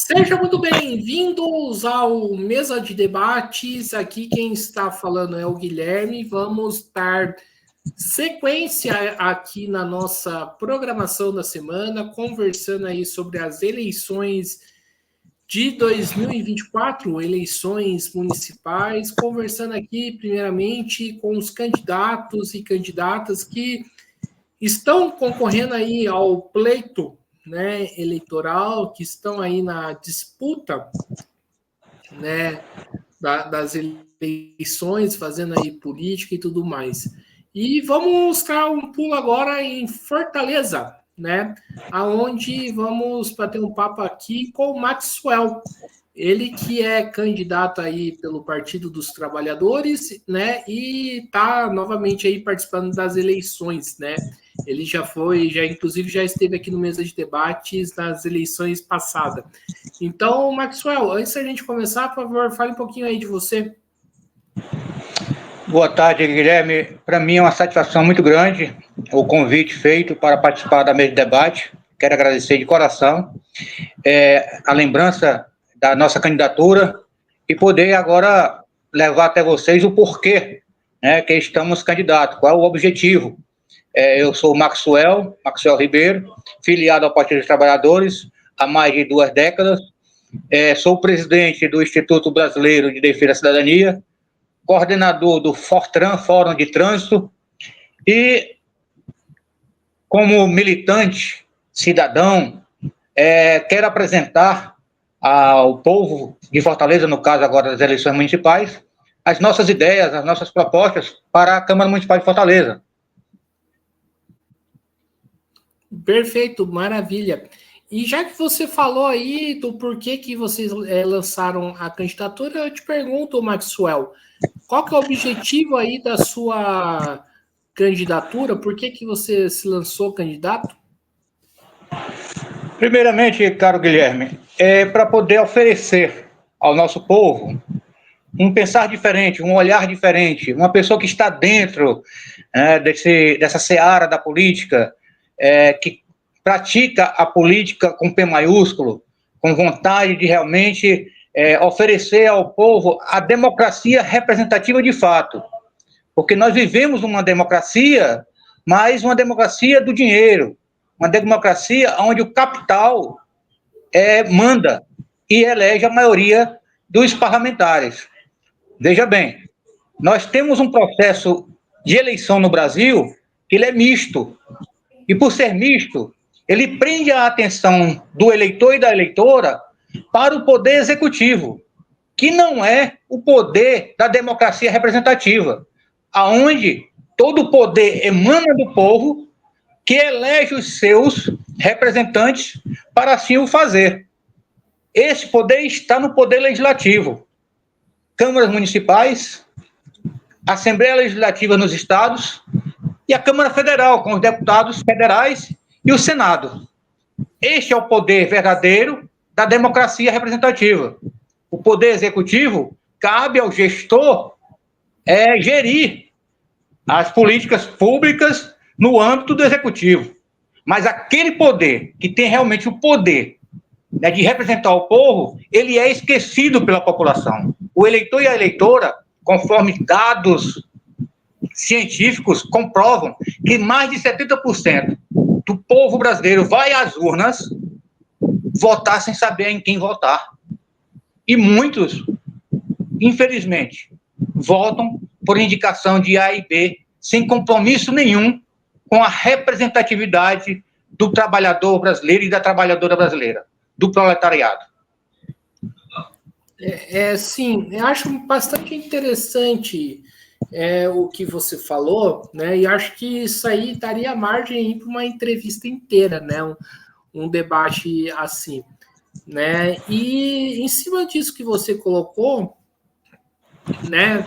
Sejam muito bem-vindos ao Mesa de Debates. Aqui quem está falando é o Guilherme. Vamos dar sequência aqui na nossa programação da semana, conversando aí sobre as eleições de 2024, eleições municipais, conversando aqui primeiramente com os candidatos e candidatas que estão concorrendo aí ao pleito, né, eleitoral, que estão aí na disputa, né, das eleições, fazendo aí política e tudo mais. E vamos dar um pulo agora em Fortaleza, né, aonde vamos bater um papo aqui com o Maxwell. Ele que é candidato aí pelo Partido dos Trabalhadores, né, e está novamente aí participando das eleições, né. Ele já foi, já inclusive já esteve aqui no Mesa de Debates nas eleições passadas. Então, Maxwell, antes da gente começar, por favor, fale um pouquinho aí de você. Boa tarde, Guilherme. Para mim é uma satisfação muito grande o convite feito para participar da Mesa de Debate. Quero agradecer de coração a lembrança da nossa candidatura e poder agora levar até vocês o porquê, né, que estamos candidatos, qual é o objetivo. Eu sou Maxwell Ribeiro, filiado ao Partido dos Trabalhadores há mais de 2 décadas. Sou presidente do Instituto Brasileiro de Defesa da Cidadania, coordenador do Fortran, Fórum de Trânsito, e como militante, cidadão, quero apresentar ao povo de Fortaleza, no caso agora das eleições municipais, as nossas ideias, as nossas propostas para a Câmara Municipal de Fortaleza. Perfeito, maravilha. E já que você falou aí do porquê que vocês lançaram a candidatura, eu te pergunto, Maxwell, qual que é o objetivo aí da sua candidatura? Por que você se lançou candidato? Primeiramente, caro Guilherme, para poder oferecer ao nosso povo um pensar diferente, um olhar diferente, uma pessoa que está dentro dessa seara da política, que pratica a política com P maiúsculo, com vontade de realmente oferecer ao povo a democracia representativa de fato. Porque nós vivemos uma democracia, mas uma democracia do dinheiro, uma democracia onde o capital manda e elege a maioria dos parlamentares. Veja bem, nós temos um processo de eleição no Brasil que ele é misto. E por ser misto, ele prende a atenção do eleitor e da eleitora para o poder executivo, que não é o poder da democracia representativa, aonde todo o poder emana do povo, que elege os seus representantes para assim o fazer. Esse poder está no poder legislativo. Câmaras municipais, Assembleia Legislativa nos estados e a Câmara Federal, com os deputados federais e o Senado. Este é o poder verdadeiro da democracia representativa. O poder executivo cabe ao gestor gerir as políticas públicas no âmbito do executivo. Mas aquele poder que tem realmente o poder de representar o povo, ele é esquecido pela população. O eleitor e a eleitora, conforme dados científicos comprovam que mais de 70% do povo brasileiro vai às urnas votar sem saber em quem votar. E muitos, infelizmente, votam por indicação de A e B, sem compromisso nenhum com a representatividade do trabalhador brasileiro e da trabalhadora brasileira, do proletariado. Sim, eu acho bastante interessante o que você falou, né? E acho que isso aí daria margem para uma entrevista inteira, né? Um debate assim, né? E em cima disso que você colocou, né?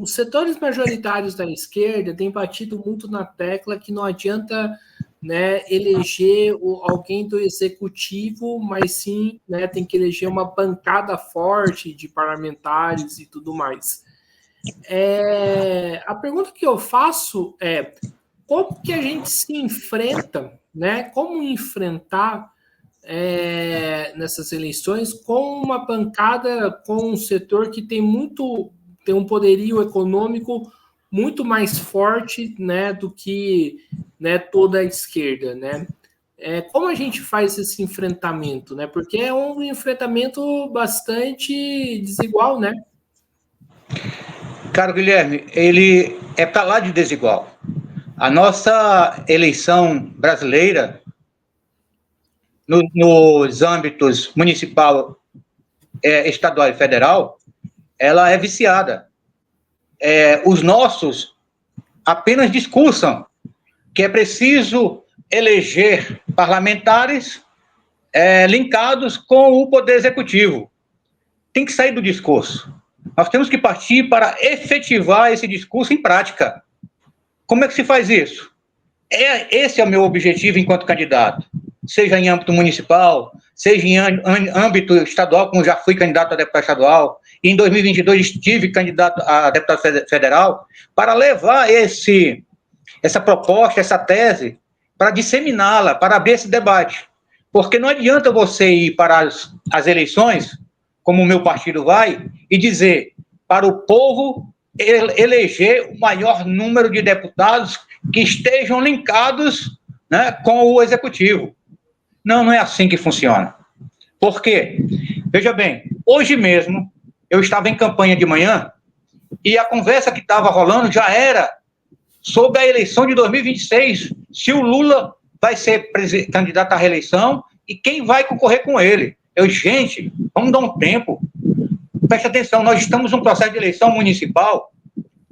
Os setores majoritários da esquerda têm batido muito na tecla que não adianta, né, eleger alguém do executivo, mas sim, né, tem que eleger uma bancada forte de parlamentares e tudo mais. A pergunta que eu faço é como que a gente se enfrenta, né? Como enfrentar nessas eleições com uma bancada, com um setor que tem um poderio econômico muito mais forte, né, do que, né, toda a esquerda, né? Como a gente faz esse enfrentamento, né? Porque é um enfrentamento bastante desigual, né? Caro Guilherme, ele é para lá de desigual. A nossa eleição brasileira, nos âmbitos municipal, estadual e federal, ela é viciada. Os nossos apenas discursam que é preciso eleger parlamentares linkados com o poder executivo. Tem que sair do discurso. Nós temos que partir para efetivar esse discurso em prática. Como é que se faz isso? Esse é o meu objetivo enquanto candidato. Seja em âmbito municipal, seja em âmbito estadual, como já fui candidato a deputado estadual, e em 2022 estive candidato a deputado federal, para levar essa proposta, essa tese, para disseminá-la, para abrir esse debate. Porque não adianta você ir para as eleições, como o meu partido vai, e dizer para o povo eleger o maior número de deputados que estejam linkados, né, com o executivo. Não, não é assim que funciona. Por quê? Veja bem, hoje mesmo eu estava em campanha de manhã e a conversa que estava rolando já era sobre a eleição de 2026, se o Lula vai ser candidato à reeleição e quem vai concorrer com ele. Gente, vamos dar um tempo. Preste atenção, nós estamos num processo de eleição municipal,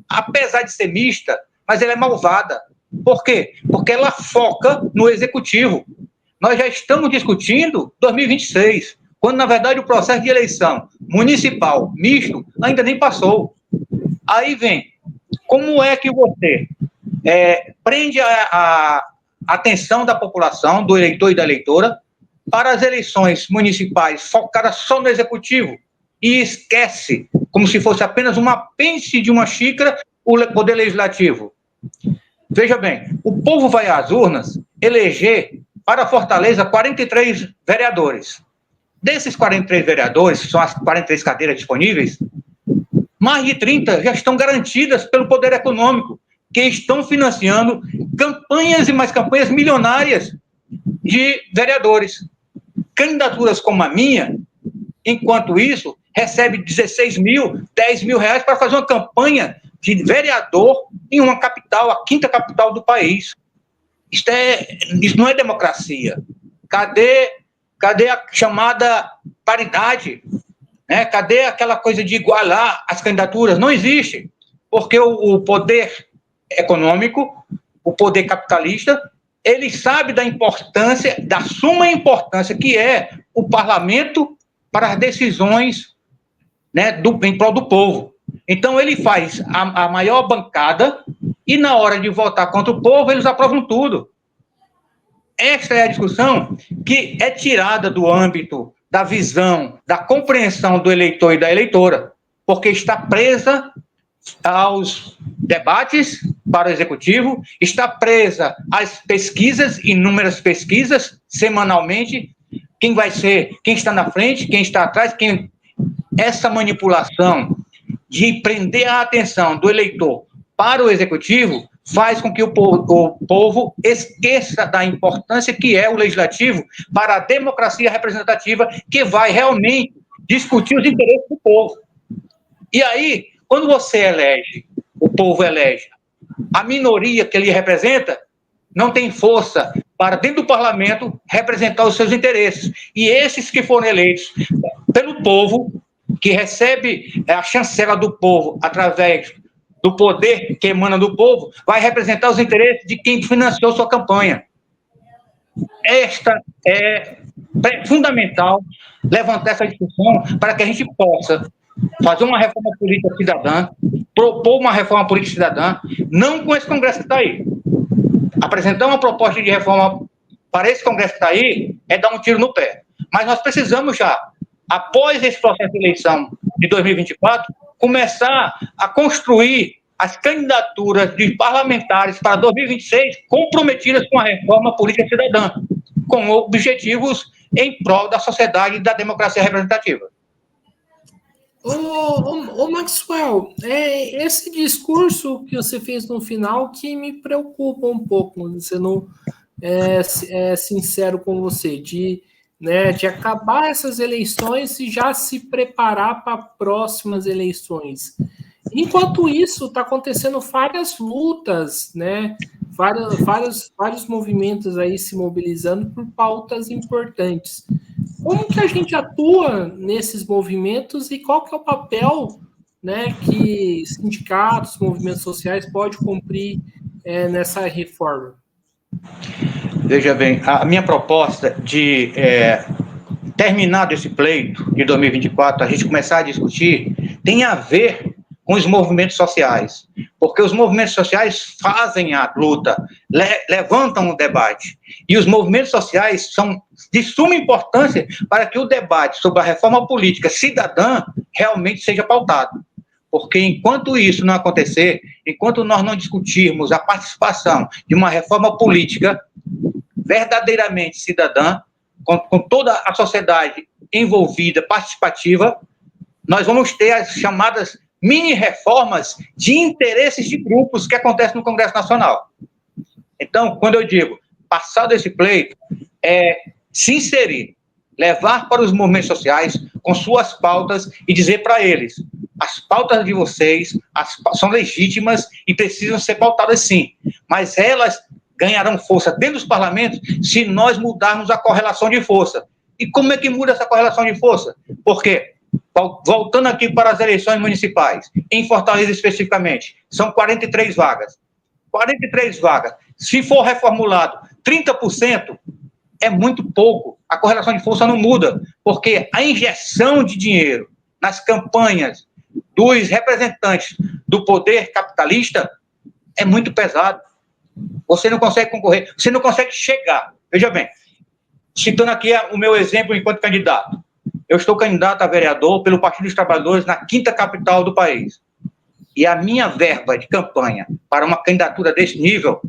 apesar de ser mista, mas ela é malvada. Por quê? Porque ela foca no executivo. Nós já estamos discutindo 2026, quando, na verdade, o processo de eleição municipal misto ainda nem passou. Aí vem, como é que você prende a atenção da população, do eleitor e da eleitora, para as eleições municipais focadas só no executivo e esquece, como se fosse apenas um apêndice de uma xícara, o poder legislativo? Veja bem, o povo vai às urnas eleger para Fortaleza 43 vereadores. Desses 43 vereadores, que são as 43 cadeiras disponíveis, mais de 30 já estão garantidas pelo poder econômico, que estão financiando campanhas e mais campanhas milionárias de vereadores. Candidaturas como a minha, enquanto isso, recebe 16 mil, 10 mil reais para fazer uma campanha de vereador em uma capital, a quinta capital do país. Isso não é democracia. Cadê a chamada paridade? Né? Cadê aquela coisa de igualar as candidaturas? Não existe, porque o poder econômico, o poder capitalista, ele sabe da importância, da suma importância que é o parlamento para as decisões, né, em prol do povo. Então, ele faz a maior bancada e, na hora de votar contra o povo, eles aprovam tudo. Esta é a discussão que é tirada do âmbito da visão, da compreensão do eleitor e da eleitora, porque está presa aos debates para o executivo, está presa às pesquisas, inúmeras pesquisas, semanalmente, quem vai ser, quem está na frente, quem está atrás, essa manipulação de prender a atenção do eleitor para o executivo faz com que o povo esqueça da importância que é o legislativo para a democracia representativa, que vai realmente discutir os interesses do povo. E aí, quando você elege, o povo elege, a minoria que ele representa não tem força para, dentro do parlamento, representar os seus interesses. E esses que foram eleitos pelo povo, que recebe a chancela do povo através do poder que emana do povo, vai representar os interesses de quem financiou sua campanha. Esta é fundamental levantar essa discussão para que a gente possa fazer uma reforma política cidadã, propor uma reforma política cidadã, não com esse Congresso que está aí. Apresentar uma proposta de reforma para esse Congresso que está aí é dar um tiro no pé. Mas nós precisamos já, após esse processo de eleição de 2024, começar a construir as candidaturas de parlamentares para 2026 comprometidas com a reforma política cidadã, com objetivos em prol da sociedade e da democracia representativa. Ô Maxwell, esse discurso que você fez no final que me preocupa um pouco, você não é sincero com você, de acabar essas eleições e já se preparar para próximas eleições. Enquanto isso, está acontecendo várias lutas, né? Vários movimentos aí se mobilizando por pautas importantes. Como que a gente atua nesses movimentos e qual que é o papel, né, que sindicatos, movimentos sociais podem cumprir nessa reforma? Veja bem, a minha proposta de terminar desse pleito de 2024, a gente começar a discutir, tem a ver com os movimentos sociais, porque os movimentos sociais fazem a luta, levantam o debate, e os movimentos sociais são de suma importância para que o debate sobre a reforma política cidadã realmente seja pautado. Porque enquanto isso não acontecer, enquanto nós não discutirmos a participação de uma reforma política verdadeiramente cidadã, com toda a sociedade envolvida, participativa, nós vamos ter as chamadas mini-reformas de interesses de grupos que acontecem no Congresso Nacional. Então, quando eu digo passado esse pleito, se inserir, levar para os movimentos sociais com suas pautas e dizer para eles, as pautas de vocês são legítimas e precisam ser pautadas sim, mas elas ganharão força dentro dos parlamentos se nós mudarmos a correlação de força. E como é que muda essa correlação de força? Porque, voltando aqui para as eleições municipais, em Fortaleza especificamente, são 43 vagas. 43 vagas. Se for reformulado 30%, é muito pouco. A correlação de força não muda, porque a injeção de dinheiro nas campanhas dos representantes do poder capitalista é muito pesado. Você não consegue concorrer, você não consegue chegar. Veja bem, citando aqui o meu exemplo enquanto candidato. Eu estou candidato a vereador pelo Partido dos Trabalhadores na 5ª capital do país. E a minha verba de campanha para uma candidatura desse nível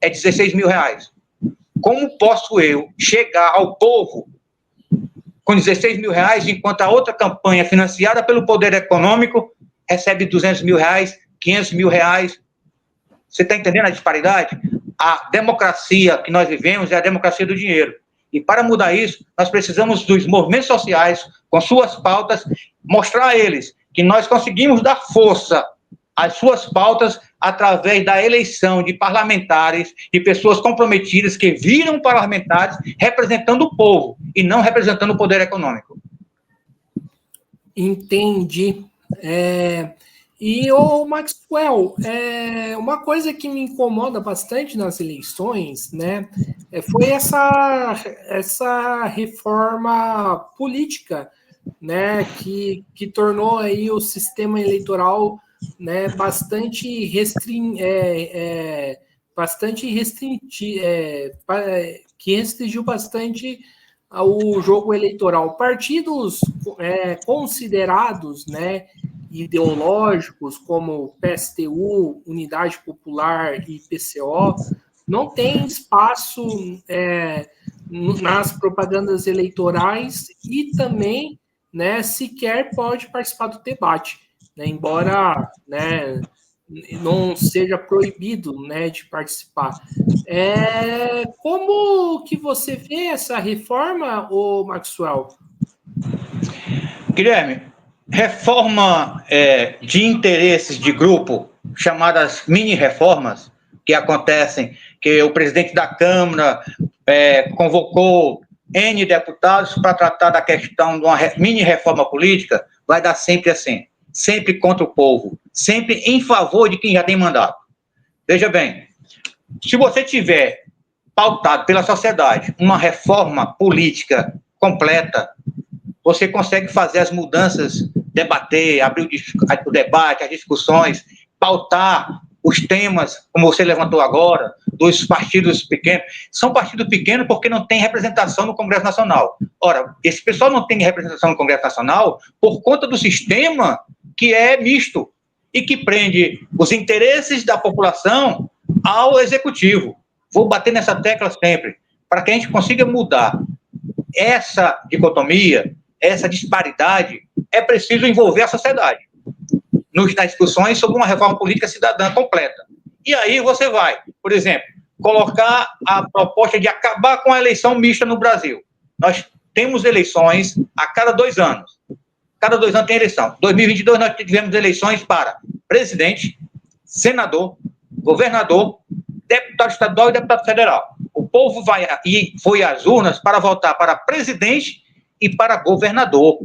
é R$16 mil. Como posso eu chegar ao povo com R$16 mil, enquanto a outra campanha financiada pelo poder econômico recebe R$200 mil, R$500 mil? Você está entendendo a disparidade? A democracia que nós vivemos é a democracia do dinheiro. E para mudar isso, nós precisamos dos movimentos sociais, com suas pautas, mostrar a eles que nós conseguimos dar força às suas pautas através da eleição de parlamentares e pessoas comprometidas que viram parlamentares representando o povo e não representando o poder econômico. Entendi. E, o Maxwell, uma coisa que me incomoda bastante nas eleições, né, foi essa reforma política, né, que tornou aí o sistema eleitoral, né, bastante que restringiu bastante o jogo eleitoral. Partidos considerados, né, ideológicos, como PSTU, Unidade Popular e PCO, não tem espaço nas propagandas eleitorais e também, né, sequer pode participar do debate, né, embora, né, não seja proibido, né, de participar. Como que você vê essa reforma, ô Maxwell? Guilherme, reforma de interesses de grupo, chamadas mini-reformas, que acontecem, que o presidente da Câmara convocou N deputados para tratar da questão de uma mini-reforma política, vai dar sempre assim, sempre contra o povo, sempre em favor de quem já tem mandato. Veja bem, se você tiver pautado pela sociedade uma reforma política completa, você consegue fazer as mudanças, debater, abrir o debate, as discussões, pautar os temas, como você levantou agora, dos partidos pequenos. São partidos pequenos porque não tem representação no Congresso Nacional. Ora, esse pessoal não tem representação no Congresso Nacional por conta do sistema que é misto e que prende os interesses da população ao executivo. Vou bater nessa tecla sempre, para que a gente consiga mudar essa dicotomia, essa disparidade, é preciso envolver a sociedade nas discussões sobre uma reforma política cidadã completa. E aí você vai, por exemplo, colocar a proposta de acabar com a eleição mista no Brasil. Nós temos eleições a cada 2 anos. Cada 2 anos tem eleição. Em 2022, nós tivemos eleições para presidente, senador, governador, deputado estadual e deputado federal. O povo foi às urnas para votar para presidente e para governador.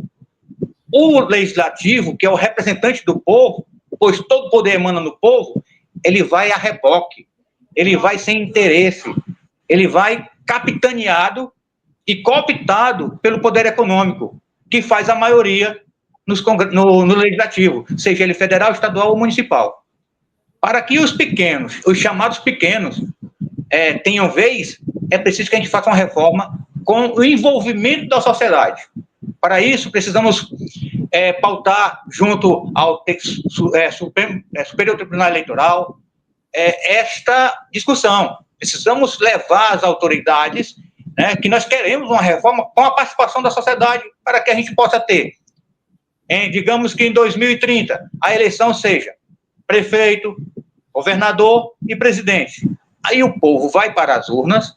O legislativo, que é o representante do povo, pois todo poder emana no povo, ele vai a reboque, ele vai sem interesse, ele vai capitaneado e cooptado pelo poder econômico, que faz a maioria no legislativo, seja ele federal, estadual ou municipal. Para que os pequenos, os chamados pequenos, tenham vez, é preciso que a gente faça uma reforma com o envolvimento da sociedade. Para isso, precisamos pautar junto ao Superior Tribunal Eleitoral esta discussão. Precisamos levar as autoridades, que nós queremos uma reforma com a participação da sociedade para que a gente possa ter, digamos que em 2030, a eleição seja prefeito, governador e presidente. Aí o povo vai para as urnas,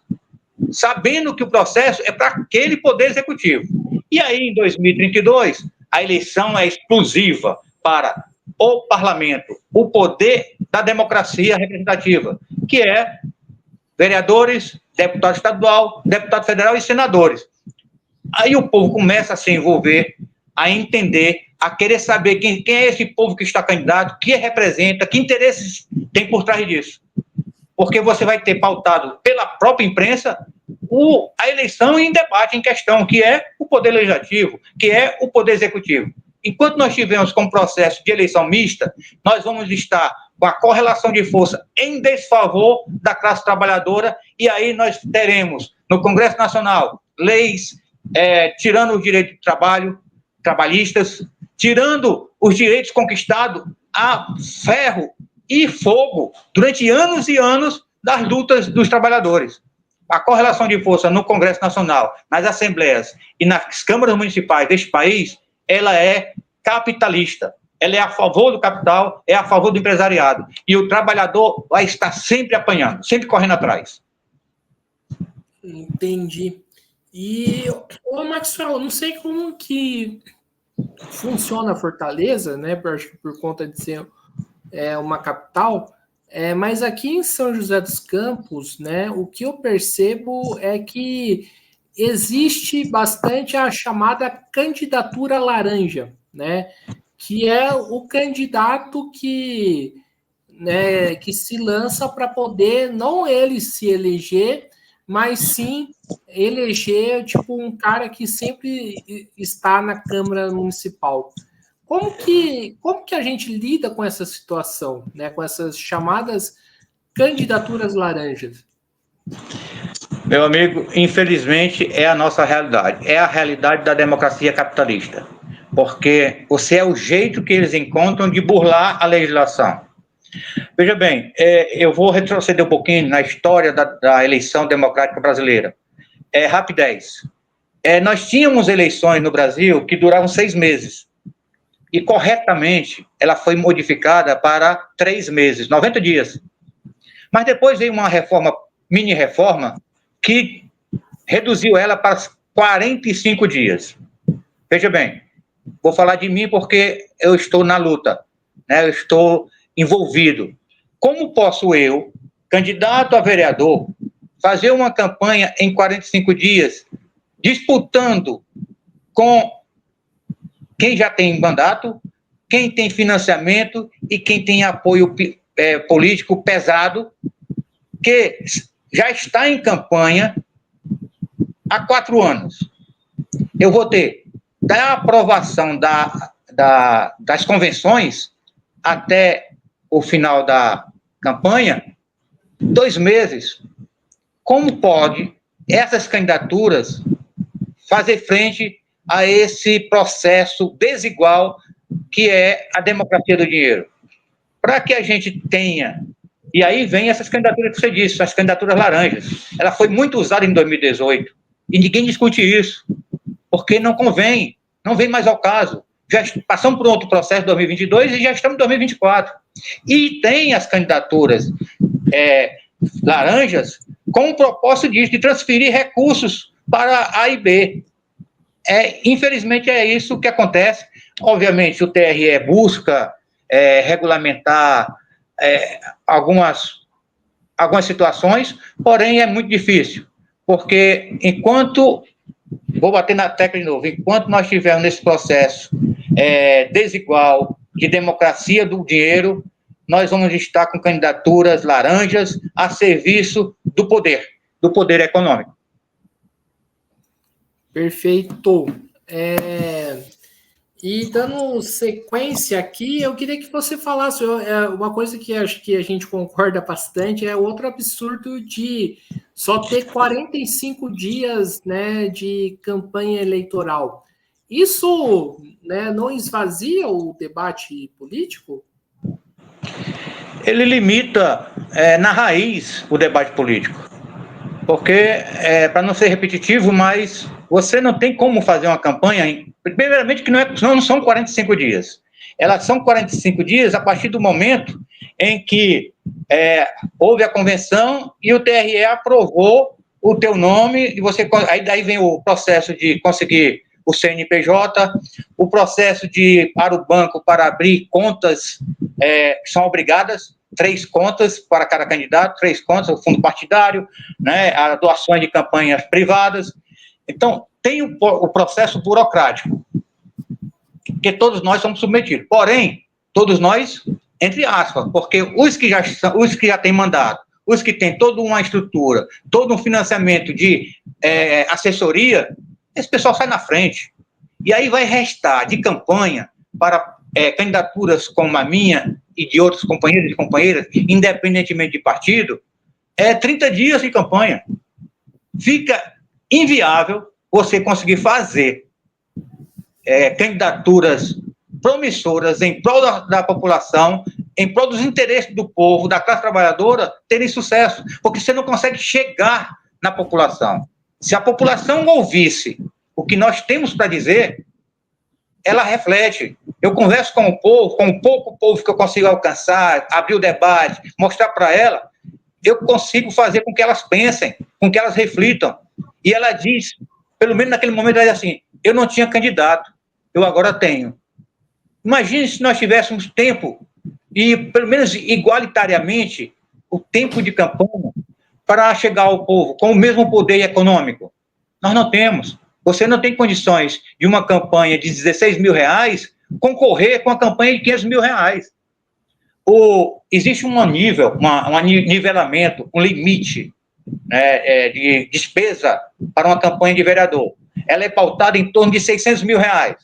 sabendo que o processo é para aquele poder executivo. E aí, em 2032, a eleição é exclusiva para o parlamento, o poder da democracia representativa, que é vereadores, deputado estadual, deputado federal e senadores. Aí o povo começa a se envolver, a entender, a querer saber quem é esse povo que está candidato, que representa, que interesses tem por trás disso. Porque você vai ter pautado pela própria imprensa a eleição em debate em questão, que é o poder legislativo, que é o poder executivo. Enquanto nós estivermos com o processo de eleição mista, nós vamos estar com a correlação de força em desfavor da classe trabalhadora, e aí nós teremos no Congresso Nacional leis tirando o direito de trabalho, trabalhistas, tirando os direitos conquistados a ferro e fogo durante anos e anos das lutas dos trabalhadores. A correlação de força no Congresso Nacional, nas assembleias e nas câmaras municipais deste país, ela é capitalista. Ela é a favor do capital, é a favor do empresariado. E o trabalhador vai estar sempre apanhando, sempre correndo atrás. Entendi. E, Maxwell, não sei como que funciona a Fortaleza, né? Acho que por conta de ser uma capital, mas aqui em São José dos Campos, né? O que eu percebo é que existe bastante a chamada candidatura laranja, né? Que é o candidato que se lança para poder não ele se eleger, mas sim eleger tipo um cara que sempre está na Câmara Municipal. Como que a gente lida com essa situação, né? Com essas chamadas candidaturas laranjas? Meu amigo, infelizmente é a nossa realidade, é a realidade da democracia capitalista, porque você é o jeito que eles encontram de burlar a legislação. Veja bem, eu vou retroceder um pouquinho na história da eleição democrática brasileira. Rapidez. Nós tínhamos eleições no Brasil que duravam 6 meses, e corretamente ela foi modificada para 3 meses, 90 dias. Mas depois veio uma reforma, mini-reforma, que reduziu ela para 45 dias. Veja bem, vou falar de mim porque eu estou na luta, né? Eu estou envolvido. Como posso eu, candidato a vereador, fazer uma campanha em 45 dias, disputando com quem já tem mandato, quem tem financiamento e quem tem apoio político pesado, que já está em campanha há 4 anos. Eu vou ter da aprovação das convenções até o final da campanha 2 meses. Como pode essas candidaturas fazer frente a esse processo desigual que é a democracia do dinheiro? Para que a gente tenha... E aí vem essas candidaturas que você disse, as candidaturas laranjas. Ela foi muito usada em 2018. E ninguém discute isso, porque não convém, não vem mais ao caso. Já passamos por outro processo em 2022 e já estamos em 2024. E tem as candidaturas laranjas com o propósito de transferir recursos para A e B. Infelizmente, é isso que acontece. Obviamente, o TRE busca regulamentar algumas situações, porém é muito difícil, porque vou bater na tecla de novo, enquanto nós estivermos nesse processo desigual de democracia do dinheiro, nós vamos estar com candidaturas laranjas a serviço do poder econômico. Perfeito. E dando sequência aqui, eu queria que você falasse uma coisa que acho que a gente concorda bastante, é outro absurdo de só ter 45 dias, né, de campanha eleitoral. Isso, né, não esvazia o debate político? Ele limita na raiz o debate político. Porque, para não ser repetitivo, mas você não tem como fazer uma campanha, primeiramente que não são 45 dias. Elas são 45 dias a partir do momento em que houve a convenção e o TRE aprovou o teu nome, e aí daí vem o processo de conseguir o CNPJ, o processo para o banco para abrir contas que são obrigadas, 3 contas para cada candidato, 3 contas, o fundo partidário, né, as doações de campanhas privadas. Então, tem o processo burocrático, que todos nós somos submetidos. Porém, todos nós, entre aspas, porque os que já têm mandato, os que têm toda uma estrutura, todo um financiamento de assessoria, esse pessoal sai na frente. E aí vai restar de campanha para candidaturas como a minha e de outros companheiros e companheiras, independentemente de partido, 30 dias de campanha. Fica inviável você conseguir fazer candidaturas promissoras em prol da população, em prol dos interesses do povo, da classe trabalhadora, terem sucesso, porque você não consegue chegar na população. Se a população ouvisse o que nós temos para dizer, ela reflete. Eu converso com o povo, com o pouco povo que eu consigo alcançar, abrir o debate, mostrar para ela, eu consigo fazer com que elas pensem, com que elas reflitam. E ela diz, pelo menos naquele momento, ela diz assim, eu não tinha candidato, eu agora tenho. Imagine se nós tivéssemos tempo, e pelo menos igualitariamente, o tempo de campanha para chegar ao povo com o mesmo poder econômico. Nós não temos. Você não tem condições de uma campanha de 16 mil reais concorrer com a campanha de 500 mil reais. Existe um nivelamento, um limite, né, de despesa para uma campanha de vereador. Ela é pautada em torno de 600 mil reais.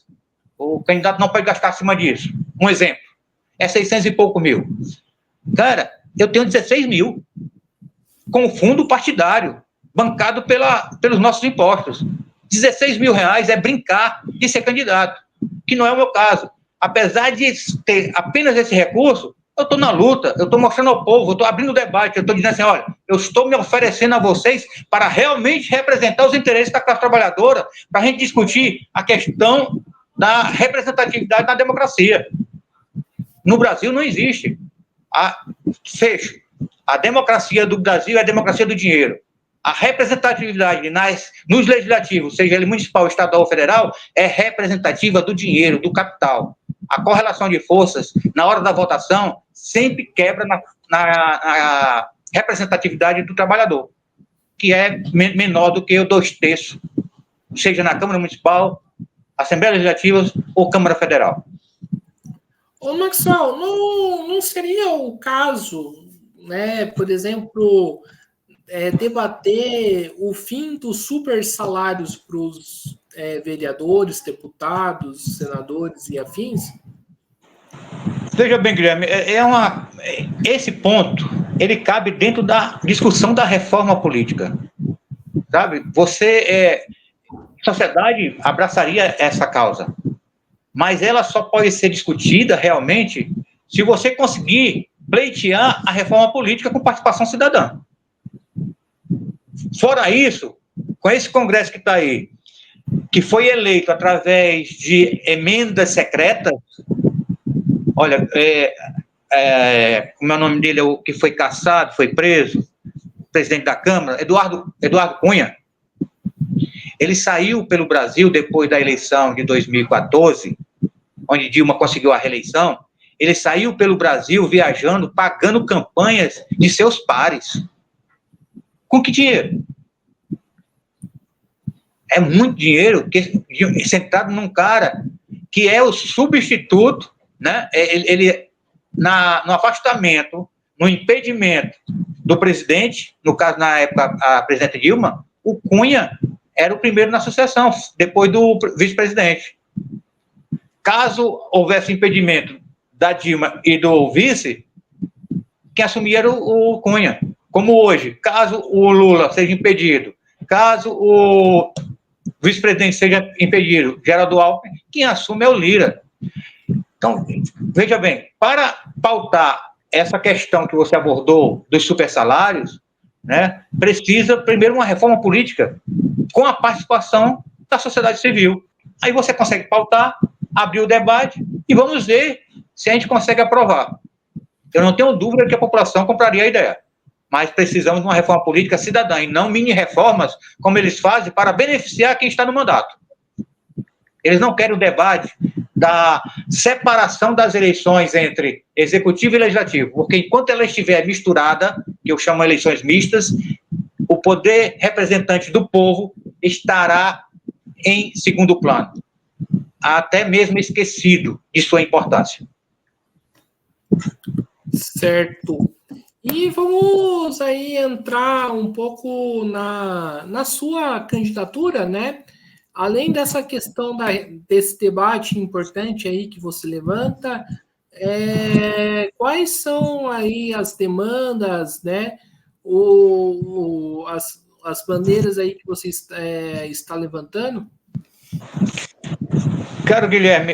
O candidato não pode gastar acima disso. Um exemplo, 600 e pouco mil. Cara, eu tenho 16 mil com o fundo partidário, bancado pelos nossos impostos. 16 mil reais é brincar de ser candidato, que não é o meu caso. Apesar de ter apenas esse recurso, eu estou na luta, eu estou mostrando ao povo, eu estou abrindo o debate, eu estou dizendo assim, olha, eu estou me oferecendo a vocês para realmente representar os interesses da classe trabalhadora, para a gente discutir a questão da representatividade na democracia. No Brasil não existe. Fecho. A democracia do Brasil é a democracia do dinheiro. A representatividade nos legislativos, seja ele municipal, estadual ou federal, é representativa do dinheiro, do capital. A correlação de forças, na hora da votação, sempre quebra na representatividade do trabalhador, que é menor do que o 2/3, seja na Câmara Municipal, Assembleia Legislativa ou Câmara Federal. Ô, Maxwell, não seria o caso, né, por exemplo, debater o fim dos super salários para os vereadores, deputados, senadores e afins? Veja bem, Guilherme, esse ponto, ele cabe dentro da discussão da reforma política, sabe? A sociedade abraçaria essa causa, mas ela só pode ser discutida realmente se você conseguir pleitear a reforma política com participação cidadã. Fora isso, com esse Congresso que está aí, que foi eleito através de emendas secretas, olha, como é o nome dele, o que foi cassado, foi preso, presidente da Câmara, Eduardo Cunha, ele saiu pelo Brasil depois da eleição de 2014, onde Dilma conseguiu a reeleição, ele saiu pelo Brasil viajando, pagando campanhas de seus pares. Com que dinheiro? É muito dinheiro sentado num cara que é o substituto, né? Ele no afastamento, no impedimento do presidente, no caso, na época, a presidenta Dilma, o Cunha era o primeiro na sucessão, depois do vice-presidente. Caso houvesse impedimento da Dilma e do vice, quem assumia era o Cunha. Como hoje, caso o Lula seja impedido, caso o vice-presidente seja impedido, Geraldo Alckmin, quem assume é o Lira. Então, veja bem, para pautar essa questão que você abordou dos supersalários, né, precisa primeiro uma reforma política com a participação da sociedade civil. Aí você consegue pautar, abrir o debate e vamos ver se a gente consegue aprovar. Eu não tenho dúvida que a população compraria a ideia, mas precisamos de uma reforma política cidadã e não mini-reformas como eles fazem para beneficiar quem está no mandato. Eles não querem o debate da separação das eleições entre executivo e legislativo, porque enquanto ela estiver misturada, que eu chamo eleições mistas, o poder representante do povo estará em segundo plano, até mesmo esquecido de sua importância. Certo. E vamos aí entrar um pouco na sua candidatura, né? Além dessa questão desse debate importante aí que você levanta, quais são aí as demandas, né? As bandeiras aí que você está levantando? Caro Guilherme,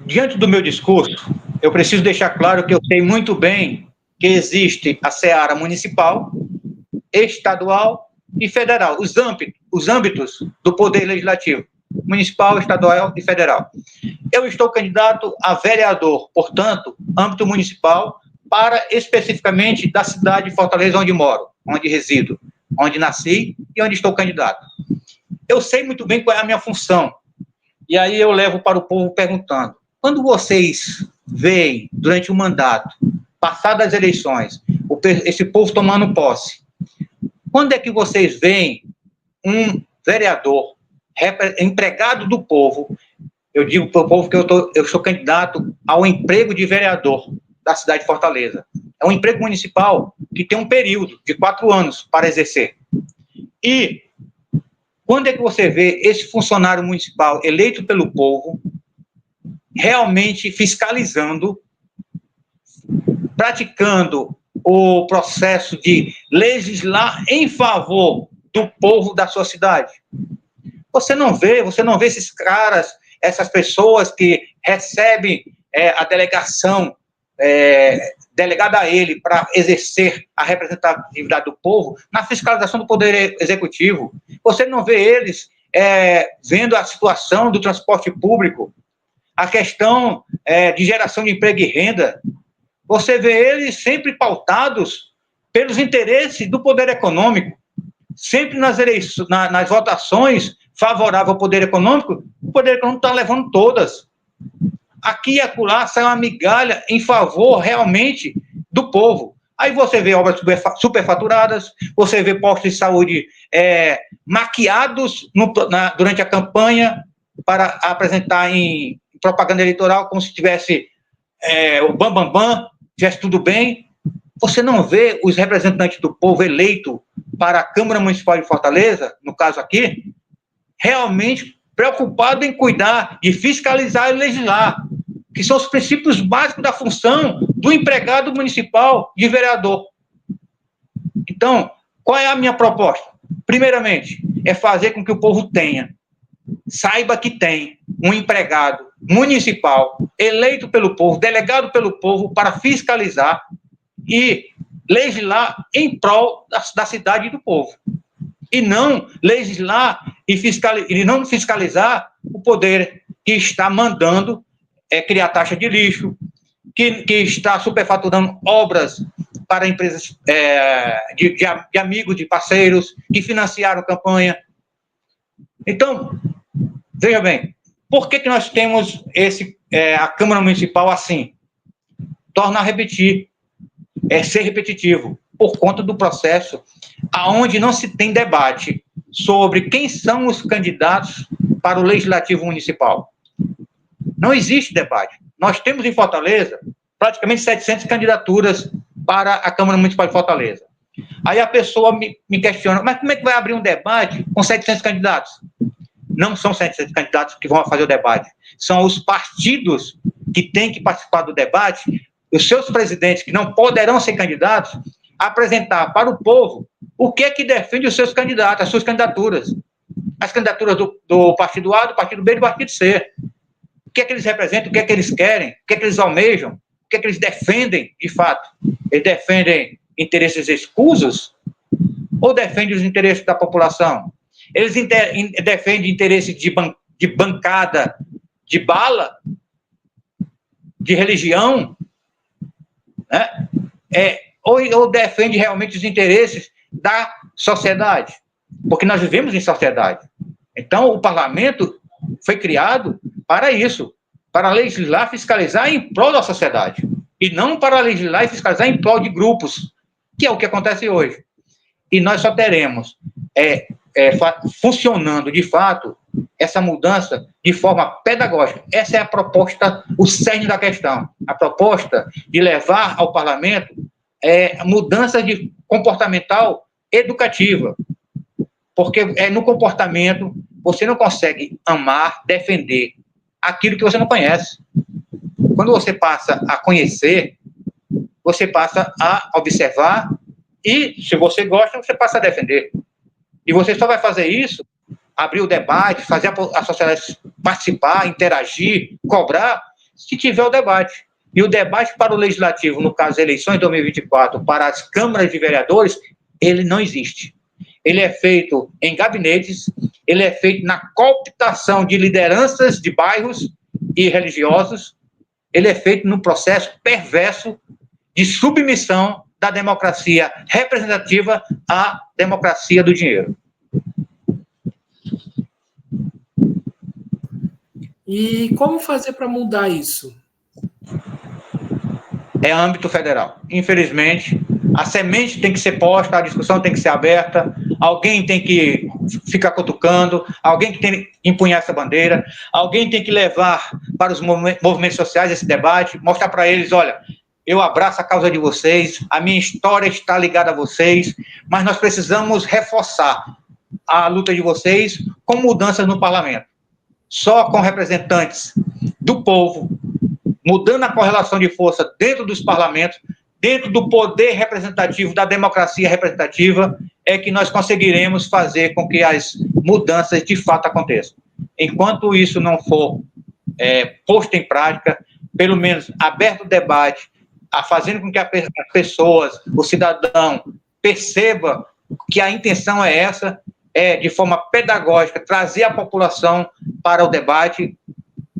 diante do meu discurso, eu preciso deixar claro que eu sei muito bem que existe a seara municipal, estadual e federal, os âmbitos do poder legislativo, municipal, estadual e federal. Eu estou candidato a vereador, portanto, âmbito municipal, para especificamente da cidade de Fortaleza, onde moro, onde resido, onde nasci e onde estou candidato. Eu sei muito bem qual é a minha função, e aí eu levo para o povo perguntando, quando vocês veem, durante o mandato, passadas as eleições, esse povo tomando posse, quando é que vocês veem um vereador, empregado do povo, eu digo para o povo que eu sou candidato ao emprego de vereador da cidade de Fortaleza. É um emprego municipal que tem um período de 4 anos para exercer. E quando é que você vê esse funcionário municipal eleito pelo povo realmente fiscalizando, praticando o processo de legislar em favor do povo da sua cidade? Você não vê esses caras, essas pessoas que recebem a delegação delegada a ele para exercer a representatividade do povo na fiscalização do poder executivo. Você não vê eles vendo a situação do transporte público, a questão de geração de emprego e renda. Você vê eles sempre pautados pelos interesses do poder econômico, sempre nas votações favoráveis ao poder econômico, o poder econômico está levando todas. Aqui e acolá sai uma migalha em favor realmente do povo. Aí você vê obras superfaturadas, você vê postos de saúde maquiados durante a campanha para apresentar em propaganda eleitoral como se tivesse o bam, tivesse tudo bem. Você não vê os representantes do povo eleito para a Câmara Municipal de Fortaleza, no caso aqui, realmente preocupado em cuidar, de fiscalizar e legislar, que são os princípios básicos da função do empregado municipal de vereador. Então, qual é a minha proposta? Primeiramente, é fazer com que o povo saiba que tem um empregado municipal eleito pelo povo, delegado pelo povo para fiscalizar e legislar em prol da cidade e do povo. e não legislar e não fiscalizar o poder que está mandando criar taxa de lixo, que está superfaturando obras para empresas de amigos, de parceiros, que financiaram campanha. Então, veja bem, por que nós temos a Câmara Municipal assim? Torna a repetir, ser repetitivo, por conta do processo aonde não se tem debate sobre quem são os candidatos para o Legislativo Municipal. Não existe debate. Nós temos em Fortaleza praticamente 700 candidaturas para a Câmara Municipal de Fortaleza. Aí a pessoa me questiona, mas como é que vai abrir um debate com 700 candidatos? Não são 700 candidatos que vão fazer o debate, são os partidos que têm que participar do debate, os seus presidentes, que não poderão ser candidatos, apresentar para o povo o que é que defende os seus candidatos, as suas candidaturas. As candidaturas do partido A, do partido B e do partido C. O que é que eles representam, o que é que eles querem, o que é que eles almejam, o que é que eles defendem, de fato. Eles defendem interesses escusos ou defendem os interesses da população? Eles defendem interesses de bancada, de bala, de religião, né? Ou defende realmente os interesses da sociedade? Porque nós vivemos em sociedade. Então, o parlamento foi criado para isso, para legislar, fiscalizar em prol da sociedade, e não para legislar e fiscalizar em prol de grupos, que é o que acontece hoje. E nós só teremos funcionando, de fato, essa mudança de forma pedagógica. Essa é a proposta, o cerne da questão. A proposta de levar ao parlamento mudança de comportamental educativa. Porque no comportamento você não consegue amar, defender aquilo que você não conhece. Quando você passa a conhecer, você passa a observar e, se você gosta, você passa a defender. E você só vai fazer isso, abrir o debate, fazer a sociedade participar, interagir, cobrar, se tiver o debate. E o debate para o legislativo, no caso, eleições de 2024, para as câmaras de vereadores, ele não existe. Ele é feito em gabinetes, ele é feito na cooptação de lideranças de bairros e religiosos, ele é feito num processo perverso de submissão da democracia representativa à democracia do dinheiro. E como fazer para mudar isso? É âmbito federal. Infelizmente, a semente tem que ser posta, a discussão tem que ser aberta, alguém tem que ficar cutucando, alguém que tem que empunhar essa bandeira, alguém tem que levar para os movimentos sociais esse debate, mostrar para eles, olha, eu abraço a causa de vocês, a minha história está ligada a vocês, mas nós precisamos reforçar a luta de vocês com mudanças no parlamento. Só com representantes do povo, mudando a correlação de força dentro dos parlamentos, dentro do poder representativo, da democracia representativa, é que nós conseguiremos fazer com que as mudanças de fato aconteçam. Enquanto isso não for posto em prática, pelo menos aberto o debate, fazendo com que as pessoas, o cidadão, perceba que a intenção é essa, de forma pedagógica, trazer a população para o debate,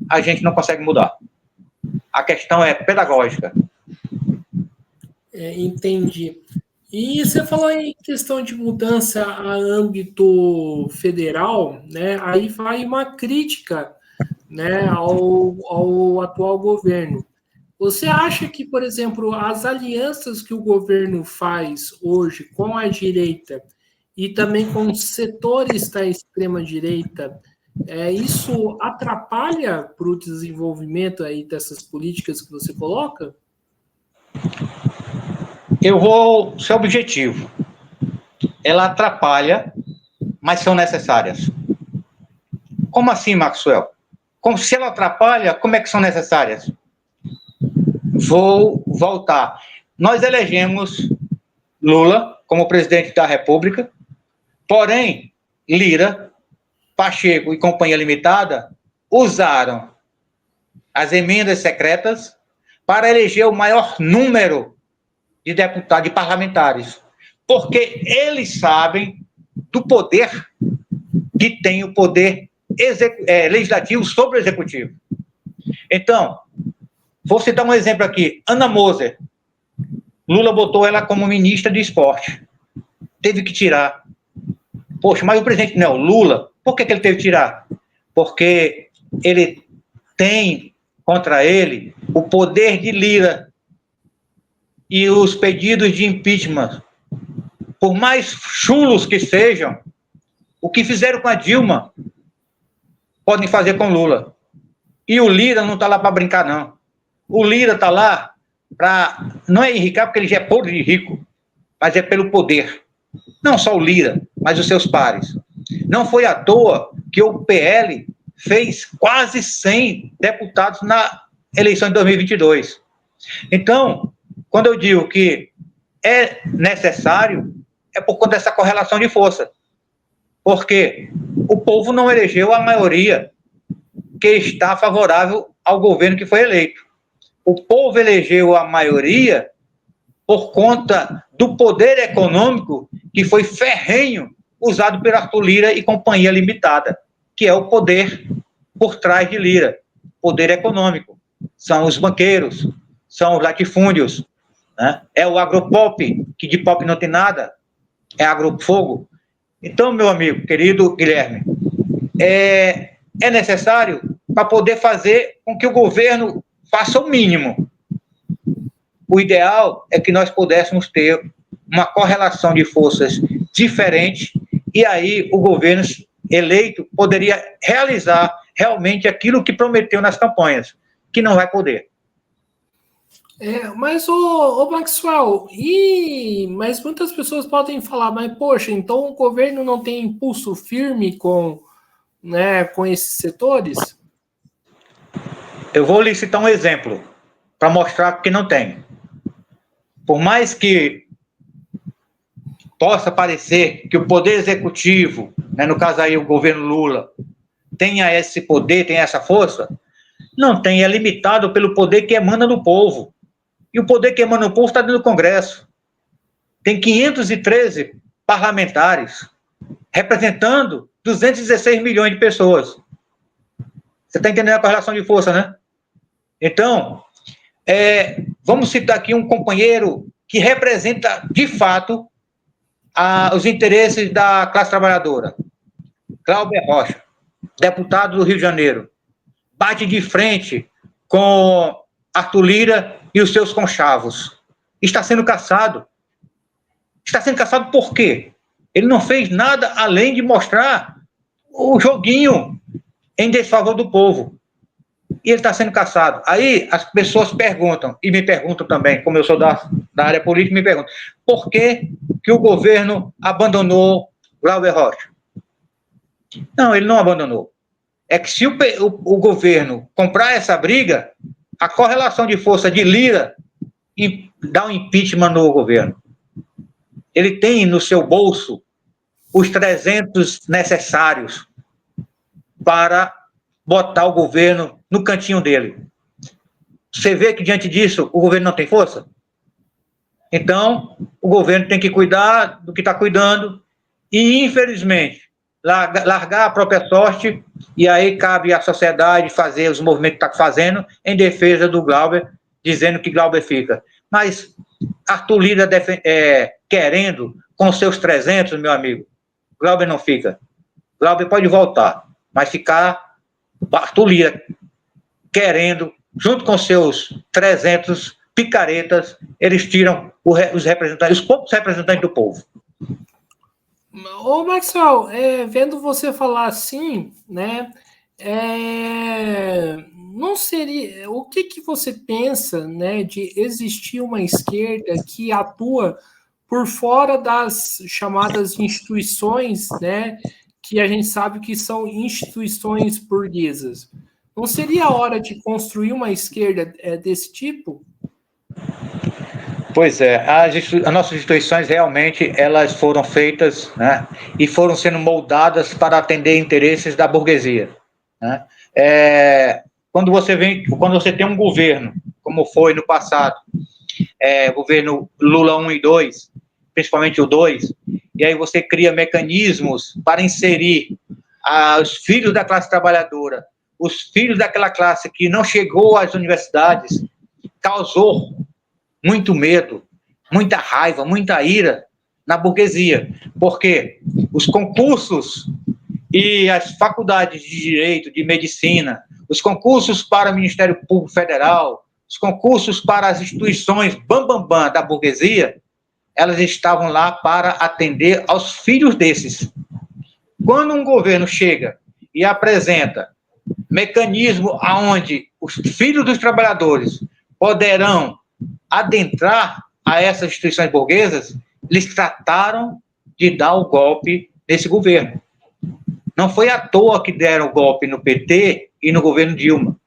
a gente não consegue mudar. A questão é pedagógica. Entendi. E você falou em questão de mudança a âmbito federal, né? Aí vai uma crítica, né, ao atual governo. Você acha que, por exemplo, as alianças que o governo faz hoje com a direita e também com setores da extrema-direita, isso atrapalha para o desenvolvimento aí dessas políticas que você coloca? Eu vou ser objetivo. Ela atrapalha, mas são necessárias. Como assim, Maxwell? Como se ela atrapalha, como é que são necessárias? Vou voltar. Nós elegemos Lula como presidente da República, porém, Lira, Pacheco e Companhia Limitada usaram as emendas secretas para eleger o maior número de deputados, de parlamentares, porque eles sabem do poder que tem o poder legislativo sobre o executivo. Então, vou citar um exemplo aqui. Ana Moser. Lula botou ela como ministra de esporte. Teve que tirar. Poxa, mas o presidente não, Lula, por que ele teve que tirar? Porque ele tem contra ele o poder de Lira. E os pedidos de impeachment, por mais chulos que sejam, o que fizeram com a Dilma, podem fazer com Lula. E o Lira não está lá para brincar, não. O Lira está lá para, não é enriquecer, porque ele já é podre de rico, mas é pelo poder. Não só o Lira, mas os seus pares. Não foi à toa que o PL fez quase 100 deputados na eleição de 2022. Então, quando eu digo que é necessário, é por conta dessa correlação de força. Porque o povo não elegeu a maioria que está favorável ao governo que foi eleito. O povo elegeu a maioria por conta do poder econômico que foi ferrenho usado por Arthur Lira e Companhia Limitada, que é o poder por trás de Lira, poder econômico. São os banqueiros, são os latifúndios, né? É o agropop, que de pop não tem nada, é agrofogo. Então, meu amigo, querido Guilherme, é necessário para poder fazer com que o governo faça o mínimo. O ideal é que nós pudéssemos ter uma correlação de forças diferente e aí o governo eleito poderia realizar realmente aquilo que prometeu nas campanhas, que não vai poder. Mas, Maxwell, mas muitas pessoas podem falar, mas, poxa, então o governo não tem impulso firme com esses setores? Eu vou lhe citar um exemplo para mostrar que não tem. Por mais que possa parecer que o poder executivo, né, no caso aí o governo Lula, tenha esse poder, tenha essa força, não tem, é limitado pelo poder que emana do povo. E o poder que emana do povo está dentro do Congresso. Tem 513 parlamentares representando 216 milhões de pessoas. Você está entendendo a correlação de força, né? Então, vamos citar aqui um companheiro que representa, de fato, os interesses da classe trabalhadora. Glauber Rocha, deputado do Rio de Janeiro. Bate de frente com Arthur Lira e os seus conchavos. Está sendo caçado. Está sendo caçado por quê? Ele não fez nada além de mostrar o joguinho em desfavor do povo. E ele está sendo caçado. Aí as pessoas perguntam, e me perguntam também, como eu sou da área política, me perguntam, por que o governo abandonou Glauber Rocha? Não, ele não abandonou. É que se o governo comprar essa briga, a correlação de força de Lira e dá um impeachment no governo. Ele tem no seu bolso os 300 necessários para botar o governo no cantinho dele. Você vê que, diante disso, o governo não tem força? Então, o governo tem que cuidar do que está cuidando e, infelizmente, largar a própria sorte, e aí cabe à sociedade fazer os movimentos que está fazendo em defesa do Glauber, dizendo que Glauber fica. Mas Arthur Lira querendo, com seus 300, meu amigo, Glauber não fica. Glauber pode voltar, mas ficar Arthur Lira querendo, junto com seus 300 picaretas, eles tiram os representantes, os poucos representantes do povo. Ô, Maxwell, vendo você falar assim, né, não seria... O que você pensa, né, de existir uma esquerda que atua por fora das chamadas instituições, né, que a gente sabe que são instituições burguesas? Não seria a hora de construir uma esquerda desse tipo? Pois é, as nossas instituições realmente elas foram feitas, né, e foram sendo moldadas para atender interesses da burguesia, né? Quando você tem um governo, como foi no passado, governo Lula 1 e 2, principalmente o 2, e aí você cria mecanismos para inserir os filhos da classe trabalhadora, os filhos daquela classe que não chegou às universidades, causou muito medo, muita raiva, muita ira na burguesia, porque os concursos e as faculdades de direito, de medicina, os concursos para o Ministério Público Federal, os concursos para as instituições bambambam da burguesia, elas estavam lá para atender aos filhos desses. Quando um governo chega e apresenta mecanismo aonde os filhos dos trabalhadores poderão adentrar a essas instituições burguesas, eles trataram de dar o golpe nesse governo. Não foi à toa que deram o golpe no PT e no governo Dilma.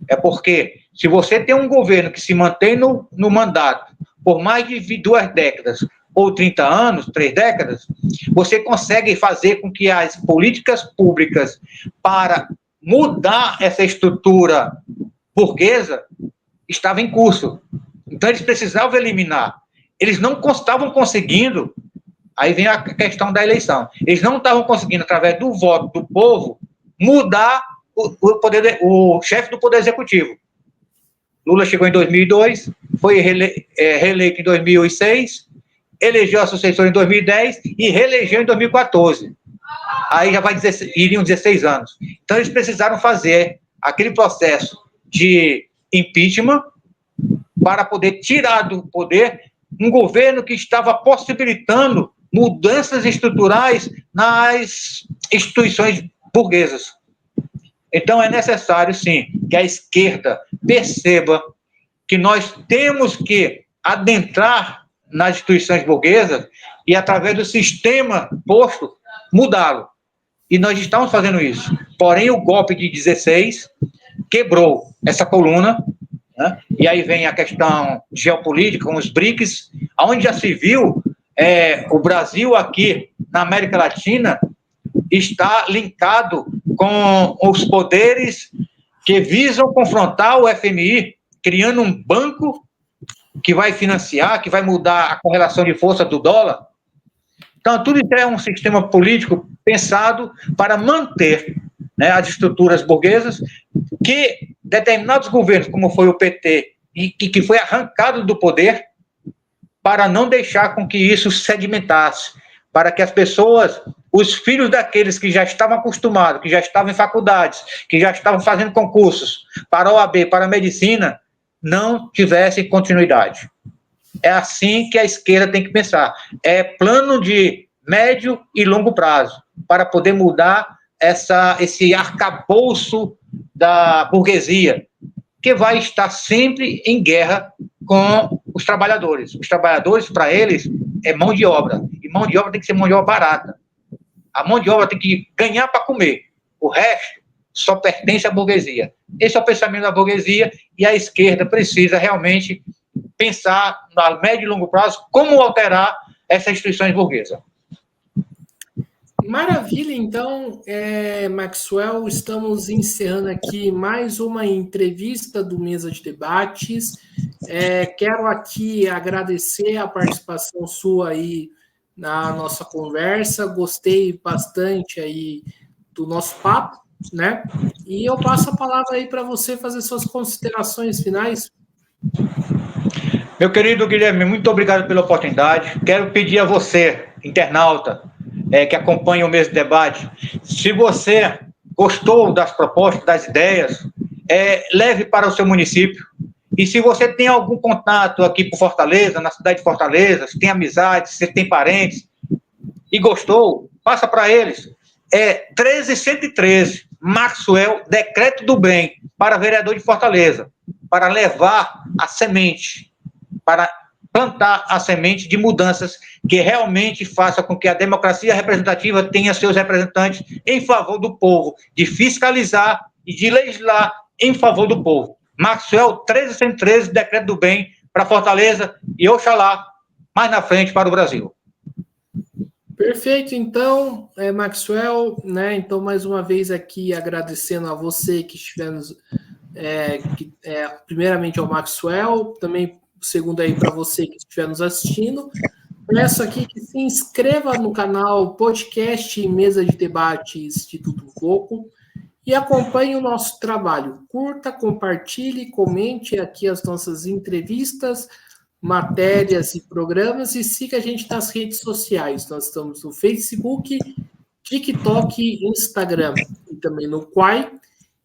É porque, se você tem um governo que se mantém no mandato por mais de 2 décadas, ou 30 anos, 3 décadas, você consegue fazer com que as políticas públicas para mudar essa estrutura burguesa estavam em curso. Então, eles precisavam eliminar. Eles não estavam conseguindo. Aí vem a questão da eleição. Eles não estavam conseguindo, através do voto do povo, mudar o chefe do Poder Executivo. Lula chegou em 2002, foi reeleito em 2006, elegeu a sucessora em 2010 e reelegeu em 2014. Aí já iriam 16 anos. Então, eles precisaram fazer aquele processo de impeachment para poder tirar do poder um governo que estava possibilitando mudanças estruturais nas instituições burguesas. Então, é necessário, sim, que a esquerda perceba que nós temos que adentrar nas instituições burguesas e, através do sistema posto, mudá-lo. E nós estamos fazendo isso. Porém, o golpe de 16 quebrou essa coluna, né? E aí vem a questão geopolítica, com os BRICS, onde já se viu o Brasil aqui na América Latina está linkado com os poderes que visam confrontar o FMI, criando um banco que vai financiar, que vai mudar a correlação de força do dólar. Então, tudo isso é um sistema político pensado para manter, né, as estruturas burguesas, que determinados governos, como foi o PT, e que foi arrancado do poder, para não deixar com que isso sedimentasse, para que as pessoas, os filhos daqueles que já estavam acostumados, que já estavam em faculdades, que já estavam fazendo concursos para a OAB, para a medicina, não tivessem continuidade. É assim que a esquerda tem que pensar. É plano de médio e longo prazo, para poder mudar esse arcabouço da burguesia, que vai estar sempre em guerra com os trabalhadores. Os trabalhadores, para eles, é mão de obra. E mão de obra tem que ser mão de obra barata. A mão de obra tem que ganhar para comer. O resto só pertence à burguesia. Esse é o pensamento da burguesia e a esquerda precisa realmente pensar, a médio e longo prazo, como alterar essas instituições burguesas. Maravilha, então, Maxwell, estamos encerrando aqui mais uma entrevista do Mesa de Debates. Quero aqui agradecer a participação sua aí na nossa conversa, gostei bastante aí do nosso papo, né? E eu passo a palavra aí para você fazer suas considerações finais. Meu querido Guilherme, muito obrigado pela oportunidade. Quero pedir a você, internauta, que acompanha o Mesa de Debate, se você gostou das propostas, das ideias, leve para o seu município. E se você tem algum contato aqui por Fortaleza, na cidade de Fortaleza, se tem amizade, se tem parentes, e gostou, passa para eles. 13113, Maxwell, Decreto do Bem, para vereador de Fortaleza, para levar a semente, para plantar a semente de mudanças que realmente faça com que a democracia representativa tenha seus representantes em favor do povo, de fiscalizar e de legislar em favor do povo. Maxwell 13113, Decreto do Bem, para Fortaleza e Oxalá, mais na frente para o Brasil. Perfeito, então, Maxwell, né? Então, mais uma vez aqui agradecendo a você que estivemos, primeiramente ao Maxwell, também segundo aí para você que estiver nos assistindo. Peço aqui que se inscreva no canal Podcast e Mesa de Debate Instituto Coco e acompanhe o nosso trabalho. Curta, compartilhe, comente aqui as nossas entrevistas, matérias e programas e siga a gente nas redes sociais. Nós estamos no Facebook, TikTok, Instagram e também no Quai.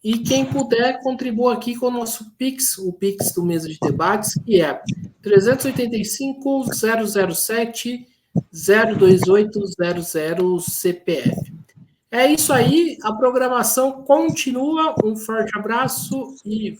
E quem puder, contribua aqui com o nosso Pix, o Pix do Mesa de Debates, que é 385-007-02800 CPF. É isso aí, a programação continua. Um forte abraço e